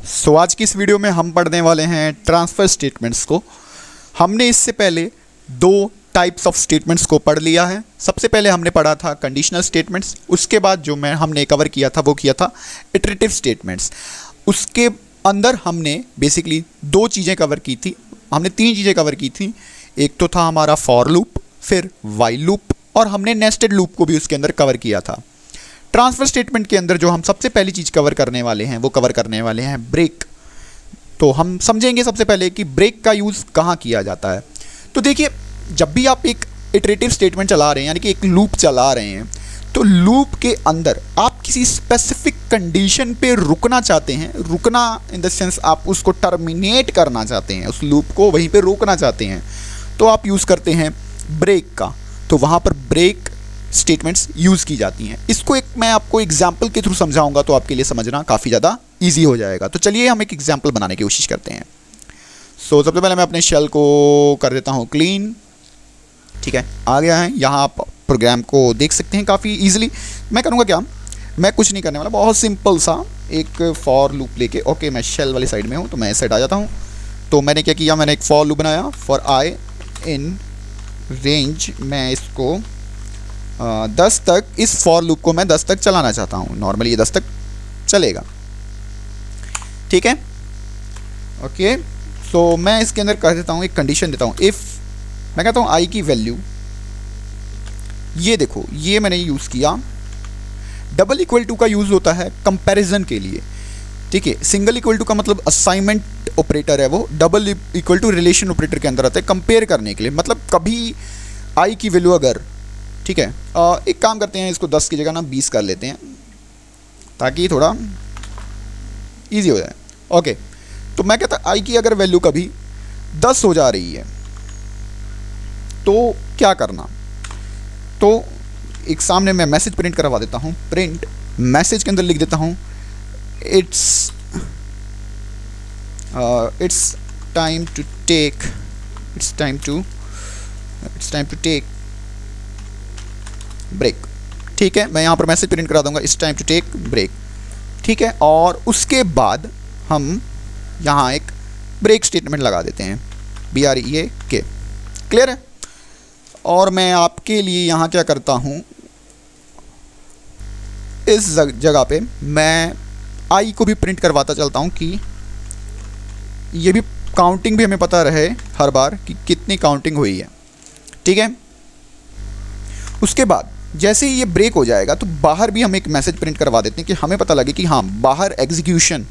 सो आज की इस वीडियो में हम पढ़ने वाले हैं ट्रांसफ़र स्टेटमेंट्स को। हमने इससे पहले दो टाइप्स ऑफ स्टेटमेंट्स को पढ़ लिया है। सबसे पहले हमने पढ़ा था कंडीशनल स्टेटमेंट्स, उसके बाद जो हमने कवर किया था वो किया था इटरेटिव स्टेटमेंट्स। उसके अंदर हमने बेसिकली दो चीज़ें कवर की थी, हमने तीन चीज़ें कवर की थी। एक तो था हमारा फॉर लूप, फिर वाइल लूप, और हमने नेस्टेड लूप को भी उसके अंदर कवर किया था। ट्रांसफ़र स्टेटमेंट के अंदर जो हम सबसे पहली चीज़ कवर करने वाले हैं वो कवर करने वाले हैं ब्रेक। तो हम समझेंगे सबसे पहले कि ब्रेक का यूज़ कहाँ किया जाता है। तो देखिए, जब भी आप एक इटरेटिव स्टेटमेंट चला रहे हैं, यानी कि एक लूप चला रहे हैं, तो लूप के अंदर आप किसी स्पेसिफिक कंडीशन पे रुकना चाहते हैं। रुकना इन द सेंस आप उसको टर्मिनेट करना चाहते हैं, उस लूप को वहीं पे रोकना चाहते हैं, तो आप यूज़ करते हैं ब्रेक का। तो वहाँ पर ब्रेक स्टेटमेंट्स यूज़ की जाती हैं। इसको एक मैं आपको एग्जाम्पल के थ्रू समझाऊंगा तो आपके लिए समझना काफ़ी ज़्यादा ईजी हो जाएगा। तो चलिए हम एक एग्जाम्पल बनाने की कोशिश करते हैं। सबसे पहले मैं अपने शेल को कर देता हूँ क्लीन। ठीक है, आ गया है। यहाँ आप प्रोग्राम को देख सकते हैं काफ़ी ईजिली। मैं करूँगा क्या, मैं कुछ नहीं करने वाला, बहुत सिंपल सा एक फॉर लूप लेके। ओके, मैं शेल वाली साइड में हूँ तो मैं इस साइड आ जाता हूँ। तो मैंने क्या किया, मैंने एक फॉर लूप बनाया फॉर आई इन रेंज। मैं इसको 10 तक, इस फॉर लूप को मैं 10 तक चलाना चाहता हूँ। नॉर्मली ये 10 तक चलेगा, ठीक है। ओके, सो मैं इसके अंदर कर देता हूँ, एक कंडीशन देता हूँ। इफ़ मैं कहता हूँ आई की वैल्यू, ये देखो, ये मैंने यूज़ किया। डबल इक्वल टू का यूज़ होता है कंपैरिजन के लिए, ठीक है। सिंगल इक्वल टू का मतलब असाइनमेंट ऑपरेटर है वो। Double equal to relation operator के अंदर आता है कंपेयर करने के लिए। मतलब कभी आई की वैल्यू अगर, ठीक है, एक काम करते हैं, इसको 10 की जगह ना 20 कर लेते हैं ताकि थोड़ा इजी हो जाए। ओके, तो मैं कहता आई की अगर वैल्यू कभी 10 हो जा रही है तो क्या करना। तो एक सामने मैं मैसेज प्रिंट करवा देता हूँ। प्रिंट मैसेज के अंदर लिख देता हूँ it's time to take break. ठीक है, मैं यहाँ पर मैसेज प्रिंट करा दूंगा, it's time to take break. ठीक है, और उसके बाद हम यहाँ एक ब्रेक स्टेटमेंट लगा देते हैं, BREAK। क्लियर है। और मैं आपके लिए यहाँ क्या करता हूँ, इस जगह पे मैं आई को भी प्रिंट करवाता चलता हूँ कि ये भी काउंटिंग भी हमें पता रहे हर बार कि कितनी काउंटिंग हुई है। ठीक है, उसके बाद जैसे ही ये ब्रेक हो जाएगा तो बाहर भी हम एक मैसेज प्रिंट करवा देते हैं कि हमें पता लगे कि हाँ, बाहर एग्जीक्यूशन,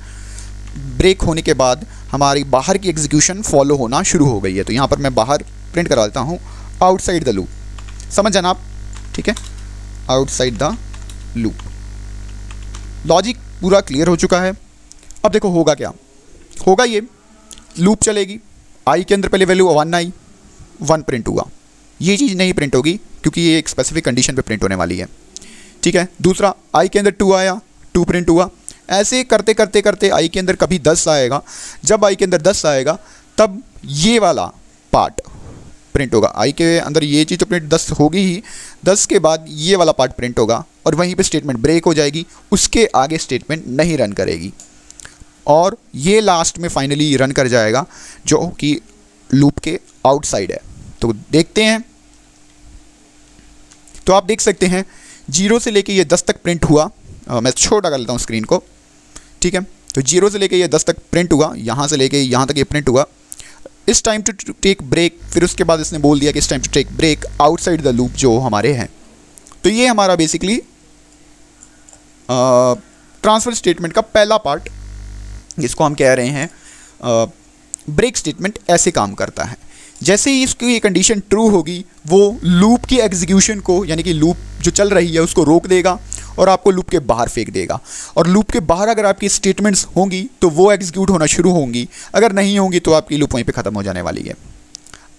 ब्रेक होने के बाद हमारी बाहर की एग्जीक्यूशन फॉलो होना शुरू हो गई है। तो यहाँ पर मैं बाहर प्रिंट करवा देता हूँ आउटसाइड द लूप। समझ जाना आप, ठीक है, आउटसाइड द लूप। लॉजिक पूरा क्लियर हो चुका है। अब देखो होगा क्या, होगा ये लूप चलेगी, आई के अंदर पहले वैल्यू 1 आई, 1 प्रिंट हुआ। ये चीज़ नहीं प्रिंट होगी क्योंकि ये एक स्पेसिफिक कंडीशन पे प्रिंट होने वाली है। ठीक है, दूसरा आई के अंदर 2 आया, 2 प्रिंट हुआ। ऐसे करते करते करते आई के अंदर कभी 10 आएगा। जब आई के अंदर 10 आएगा तब ये वाला पार्ट प्रिंट होगा। आई के अंदर ये चीज़ तो प्रिंट 10 होगी ही, 10 के बाद ये वाला पार्ट प्रिंट होगा और वहीं पे स्टेटमेंट ब्रेक हो जाएगी। उसके आगे स्टेटमेंट नहीं रन करेगी और ये लास्ट में फाइनली रन कर जाएगा जो कि लूप के आउटसाइड है। तो देखते हैं, तो आप देख सकते हैं 0 से लेके ये 10 तक प्रिंट हुआ। मैं छोटा कर लेता हूँ स्क्रीन को। ठीक है, तो 0 से लेके ये 10 तक प्रिंट हुआ, यहाँ से लेके यहाँ तक ये प्रिंट हुआ। इस टाइम टू टेक ब्रेक, फिर उसके बाद इसने बोल दिया कि इस time to take break outside the loop जो हमारे हैं। तो ये हमारा बेसिकली ट्रांसफ़र स्टेटमेंट का पहला पार्ट, जिसको हम कह रहे हैं ब्रेक स्टेटमेंट, ऐसे काम करता है। जैसे ही इसकी ये कंडीशन ट्रू होगी वो लूप की एग्जीक्यूशन को, यानी कि लूप जो चल रही है उसको रोक देगा और आपको लूप के बाहर फेंक देगा। और लूप के बाहर अगर आपकी स्टेटमेंट्स होंगी तो वो एग्जीक्यूट होना शुरू होंगी, अगर नहीं होंगी तो आपकी लूप वहीं पे ख़त्म हो जाने वाली है।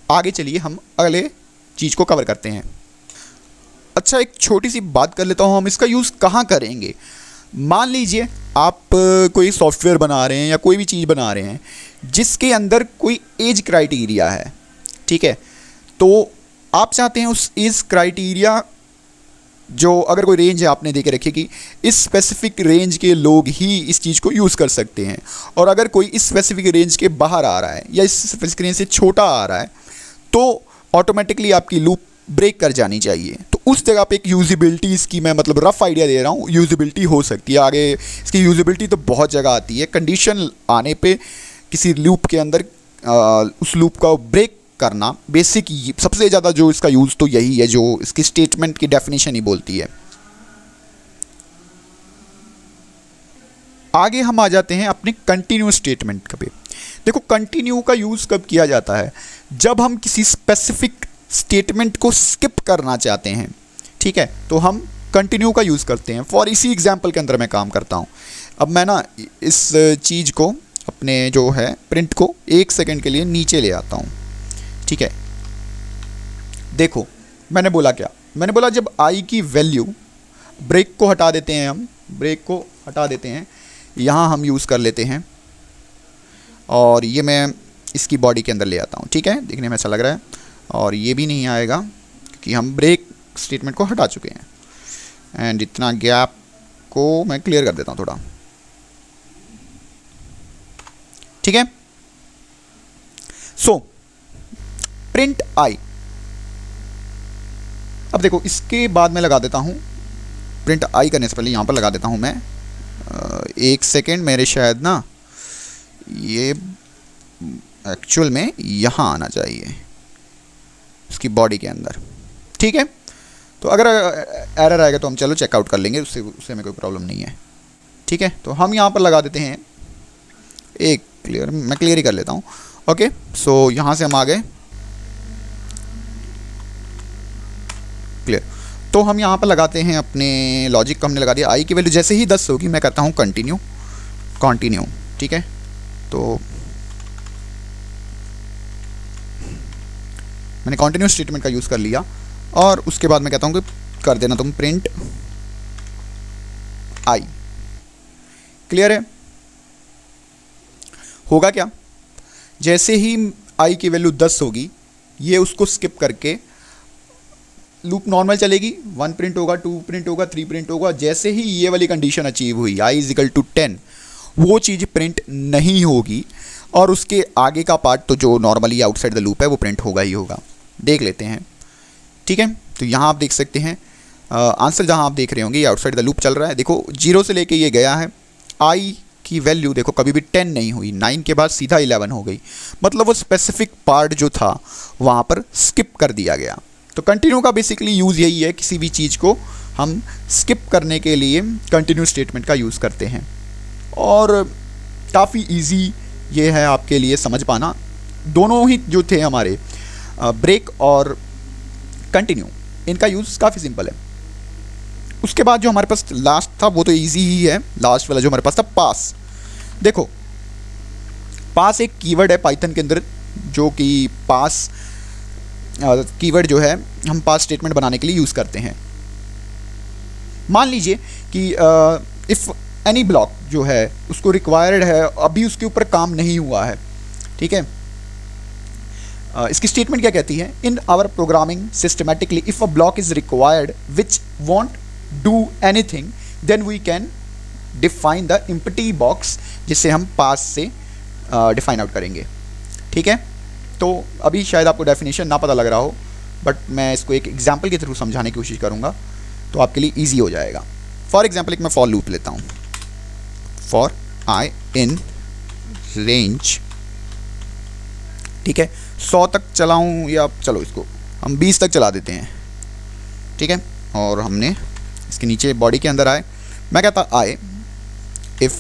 आगे चलिए हम अगले चीज़ को कवर करते हैं। अच्छा, एक छोटी सी बात कर लेता हूँ, हम इसका यूज़ कहाँ करेंगे। मान लीजिए आप कोई सॉफ्टवेयर बना रहे हैं या कोई भी चीज़ बना रहे हैं जिसके अंदर कोई एज क्राइटेरिया है। ठीक है, तो आप चाहते हैं उस एज क्राइटेरिया जो अगर कोई रेंज है आपने देखे रखी कि इस स्पेसिफिक रेंज के लोग ही इस चीज़ को यूज़ कर सकते हैं, और अगर कोई इस स्पेसिफिक रेंज के बाहर आ रहा है या इस स्पेसिफिक रेंज से छोटा आ रहा है तो ऑटोमेटिकली आपकी लूप ब्रेक कर जानी चाहिए। तो उस जगह पे एक यूजिबिलिटी इसकी मैं मतलब रफ आइडिया दे रहा हूँ, यूजिबिलिटी हो सकती है। आगे इसकी यूजिबिलिटी तो बहुत जगह आती है। कंडीशन आने पे किसी लूप के अंदर उस लूप का ब्रेक करना बेसिक सबसे ज़्यादा जो इसका यूज़ तो यही है, जो इसकी स्टेटमेंट की डेफिनेशन ही बोलती है। आगे हम आ जाते हैं अपने कंटिन्यू स्टेटमेंट पे। देखो कंटिन्यू का यूज़ कब किया जाता है, जब हम किसी स्पेसिफिक स्टेटमेंट को स्किप करना चाहते हैं, ठीक है, तो हम कंटिन्यू का यूज़ करते हैं। फॉर इसी एग्जांपल के अंदर मैं काम करता हूँ। अब मैं ना इस चीज़ को अपने जो है प्रिंट को 1 सेकंड के लिए नीचे ले आता हूँ, ठीक है। देखो मैंने बोला क्या, मैंने बोला जब आई की वैल्यू, ब्रेक को हटा देते हैं, हम ब्रेक को हटा देते हैं, यहाँ हम यूज़ कर लेते हैं और ये मैं इसकी बॉडी के अंदर ले आता हूँ, ठीक है। देखने में ऐसा लग रहा है और ये भी नहीं आएगा क्योंकि हम ब्रेक स्टेटमेंट को हटा चुके हैं। एंड इतना गैप को मैं क्लियर कर देता हूँ थोड़ा, ठीक है। सो प्रिंट आई, अब देखो इसके बाद मैं लगा देता हूँ, प्रिंट आई करने से पहले यहाँ पर लगा देता हूँ मैं 1 सेकेंड, मेरे शायद ना ये एक्चुअल में यहाँ आना चाहिए इसकी बॉडी के अंदर, ठीक है। तो अगर एरर आएगा तो हम चलो चेकआउट कर लेंगे, उससे में कोई प्रॉब्लम नहीं है, ठीक है। तो हम यहाँ पर लगा देते हैं एक क्लियर, मैं क्लियर ही कर लेता हूँ, ओके। सो यहाँ से हम आ गए क्लियर। तो हम यहाँ पर लगाते हैं अपने लॉजिक को हमने लगा दिया, आई की वैल्यू जैसे ही 10 होगी मैं कहता हूँ कंटिन्यू, ठीक है। तो मैंने कंटिन्यू स्टेटमेंट का यूज़ कर लिया और उसके बाद मैं कहता हूँ कि कर देना तुम प्रिंट आई, क्लियर है। होगा क्या, जैसे ही आई की वैल्यू 10 होगी ये उसको स्किप करके लूप नॉर्मल चलेगी, 1 प्रिंट होगा, 2 प्रिंट होगा, 3 प्रिंट होगा। जैसे ही ये वाली कंडीशन अचीव हुई आई इज इक्वल टू 10, वो चीज़ प्रिंट नहीं होगी और उसके आगे का पार्ट तो जो नॉर्मली आउटसाइड द लूप है वो प्रिंट होगा ही होगा। देख लेते हैं, ठीक है। तो यहाँ आप देख सकते हैं आंसर जहाँ आप देख रहे होंगे ये आउटसाइड द लूप चल रहा है। देखो 0 से लेके ये गया है, आई की वैल्यू देखो कभी भी 10 नहीं हुई, 9 के बाद सीधा 11 हो गई, मतलब वो स्पेसिफिक पार्ट जो था वहाँ पर स्किप कर दिया गया। तो कंटिन्यू का बेसिकली यूज़ यही है, किसी भी चीज़ को हम स्किप करने के लिए कंटिन्यू स्टेटमेंट का यूज़ करते हैं और काफ़ी इजी ये है आपके लिए समझ पाना। दोनों ही जो थे हमारे ब्रेक और कंटिन्यू, इनका यूज़ काफ़ी सिंपल है। उसके बाद जो हमारे पास लास्ट था वो तो इजी ही है, लास्ट वाला जो हमारे पास था पास। देखो पास एक कीवर्ड है पाइथन के अंदर, जो कि पास कीवर्ड जो है हम पास स्टेटमेंट बनाने के लिए यूज़ करते हैं। मान लीजिए कि इफ़ एनी ब्लॉक जो है उसको रिक्वायर्ड है, अभी उसके ऊपर काम नहीं हुआ है, ठीक है। इसकी स्टेटमेंट क्या कहती है, in our programming systematically if a block is required which won't do anything then we can define the empty box, जिसे हम पास से डिफाइन आउट करेंगे, ठीक है। तो अभी शायद आपको डेफिनेशन ना पता लग रहा हो, बट मैं इसको एक एग्जाम्पल के थ्रू समझाने की कोशिश करूँगा तो आपके लिए ईजी हो जाएगा। फॉर एग्जाम्पल एक मैं फॉर लूप लेता हूँ, फॉर आई इन रेंज, ठीक है, 100 तक चलाऊँ या चलो इसको हम 20 तक चला देते हैं, ठीक है। और हमने इसके नीचे बॉडी के अंदर आए, मैं कहता I if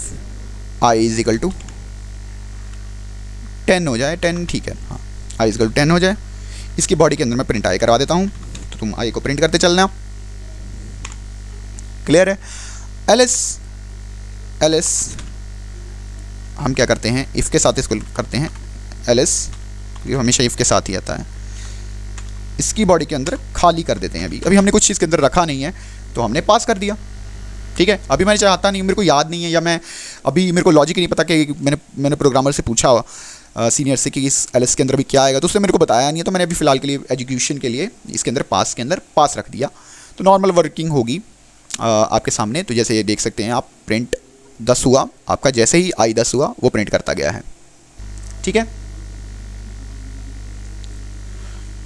I is equal to 10 हो जाए, 10 ठीक है, हाँ आई इज इक्वल टू 10 हो जाए। इसकी बॉडी के अंदर मैं प्रिंट आई करवा देता हूँ, तो तुम आई को प्रिंट करते चलना, क्लियर है। एल एस हम क्या करते हैं, इफ़ के साथ इसको करते हैं एल एस, ये हमेशा इफ़ के साथ ही आता है। इसकी बॉडी के अंदर खाली कर देते हैं, अभी हमने कुछ इसके अंदर रखा नहीं है तो हमने पास कर दिया, ठीक है। अभी मैं चाहता नहीं, मेरे को याद नहीं है या मैं अभी मेरे को लॉजिक ही नहीं पता कि मैंने प्रोग्रामर से पूछा सीनियर से कि इस एल एस के अंदर अभी क्या आएगा, तो उसने मेरे को बताया नहीं है, तो मैंने अभी फ़िलहाल के लिए एजुकेशन के लिए इसके अंदर पास के अंदर पास रख दिया। तो नॉर्मल वर्किंग होगी आपके सामने। तो जैसे ये देख सकते हैं आप, प्रिंट 10 हुआ आपका, जैसे ही आई 10 हुआ वो प्रिंट करता गया है। ठीक है,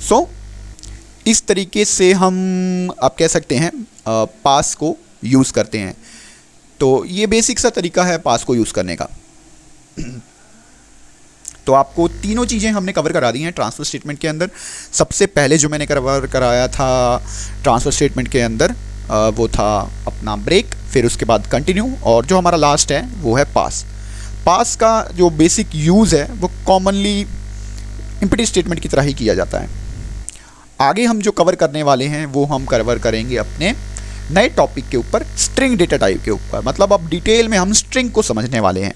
सो इस तरीके से हम आप कह सकते हैं पास को यूज़ करते हैं। तो ये बेसिक सा तरीका है पास को यूज़ करने का। तो आपको तीनों चीज़ें हमने कवर करा दी हैं ट्रांसफ़र स्टेटमेंट के अंदर। सबसे पहले जो मैंने कवर कराया था ट्रांसफ़र स्टेटमेंट के अंदर वो था अपना ब्रेक, फिर उसके बाद कंटिन्यू, और जो हमारा लास्ट है वो है पास। पास का जो बेसिक यूज़ है वो कॉमनली इम्पीडेंस स्टेटमेंट की तरह ही किया जाता है। आगे हम जो कवर करने वाले हैं वो हम कवर करेंगे अपने नए टॉपिक के ऊपर, स्ट्रिंग डेटा टाइप के ऊपर। मतलब अब डिटेल में हम स्ट्रिंग को समझने वाले हैं।